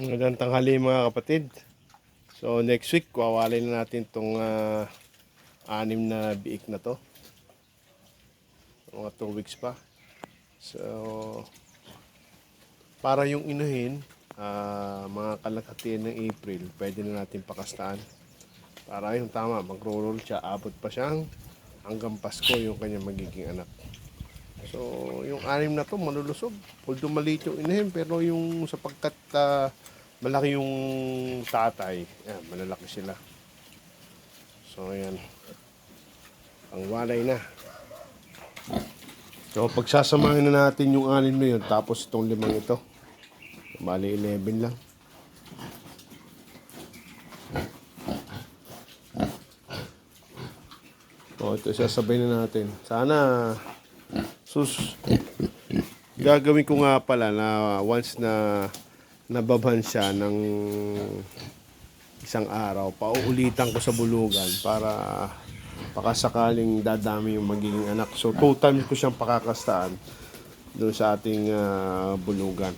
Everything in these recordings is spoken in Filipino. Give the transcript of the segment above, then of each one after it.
Magandang tanghali mga kapatid. So next week wawalay na natin itong 6 na biik na to. Mga 2 weeks pa. So para yung inuhin, mga kalahatian ng April, pwede na natin pakastaan. Para yung tama, magro-roll siya, abot pa siyang hanggang Pasko yung kanyang magiging anak. So yung 6 na to malulusog. Although maliit yung inuhin, pero yung sapagkat malaki yung tatay, yan, malalaki sila. So yan, pangwalay na. So pagsasamahin na natin yung 6 na yun, tapos itong 5 ito, bali 11 lang. So ito sasabay na natin. Sana gagawin ko nga pala na once na nababan siya ng isang araw, pauulitan ko sa bulugan para pakasakaling dadami yung magiging anak. So 2 times ko siyang pakakastaan doon sa ating bulugan.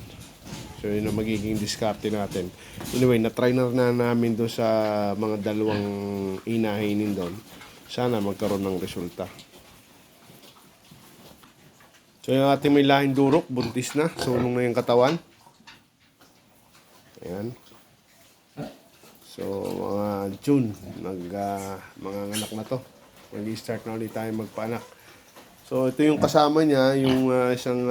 So yun ang magiging diskarte natin. Anyway, na-try na namin doon sa mga dalawang inahinin doon. Sana magkaroon ng resulta. So yung ating may lahing durok, buntis na, sulong na yung katawan. Ayan. So mga June, mga anak na to. Mag-start na ulit tayo magpaanak. So ito yung kasama niya, yung isang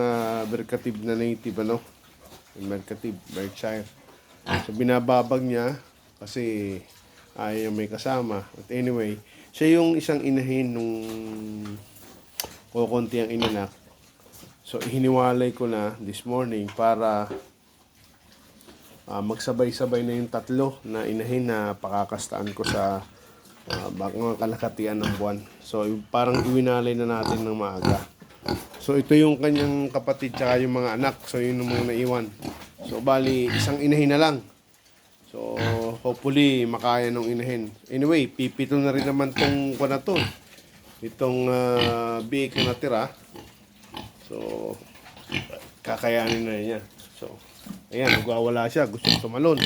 Berkatib na native, yung Berkatib, Berkshire. So binababag niya kasi ayaw may kasama. But anyway, siya yung isang inahin nung kukunti ang inanak. So hiniwalay ko na this morning para magsabay-sabay na yung 3 na inahin na pakakastaan ko sa mga kalahatian ng buwan. So parang iwinalay na natin ng maaga. So ito yung kanyang kapatid tsaka yung mga anak. So yun yung mga naiwan. So bali isang inahin na lang. So hopefully makaya ng inahin. Anyway, pipito na rin naman tong na to. Itong biik na natira. So kakayanin na niya. So ayan, nagwawala siya. Gusto tumalon.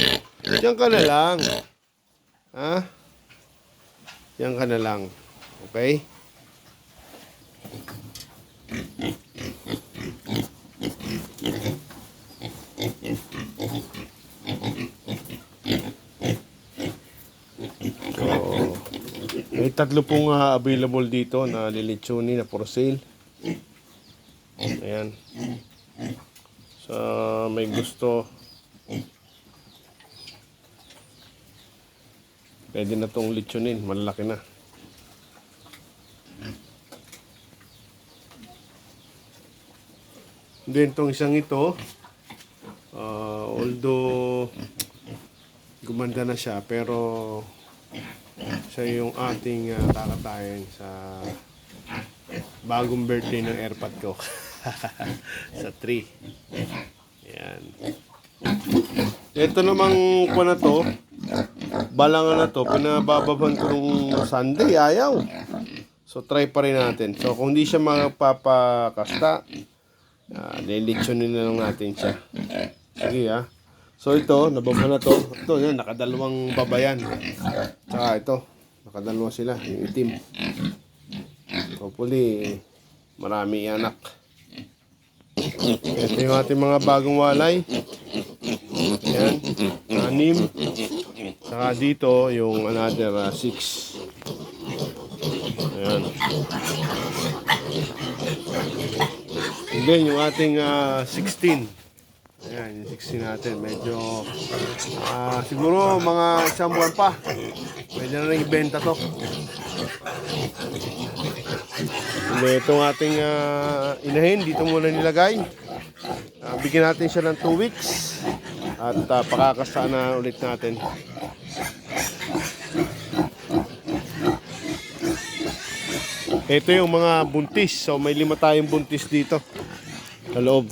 Diyan ka na lang. Ha? Diyan ka na lang. Okay? So, may 3 pong available dito na lilitsuni na for sale. Ayan. So, may gusto, pwede na itong litsunin, malaki na. Then itong isang ito, although gumanda na siya, pero siya yung ating kakatayin sa bagong birthday ng airpod ko. Sa 3. Ayan. Ito namang na to, balangan na to, pinabababan ko nung Sunday, ayaw. So try pa rin natin. So kung hindi siya magpapakasta, lilitsunin na lang natin siya. Sige So ito, nababan na to. Ito, yun, nakadalawang babayan. Tsaka ito, nakadalawa sila, yung itim. Hopefully, marami anak. Ito yung ating mga bagong walay. Ayan, 6. Saka dito, yung another 6. Ayan. And then, yung ating 16. Ayan, yung 16 natin. Medyo, siguro mga 1 buwan pa. Pwede na rin ibenta to. Itong ating inahin, dito muna nilagay. Bigyan natin siya ng 2 weeks. At pakakastaan na ulit natin. Ito yung mga buntis. So may 5 tayong buntis dito sa loob.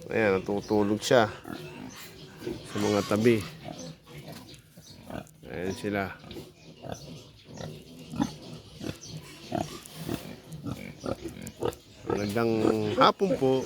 Ayan, natutulog siya sa mga tabi. Ayan sila. Magandang hapon po.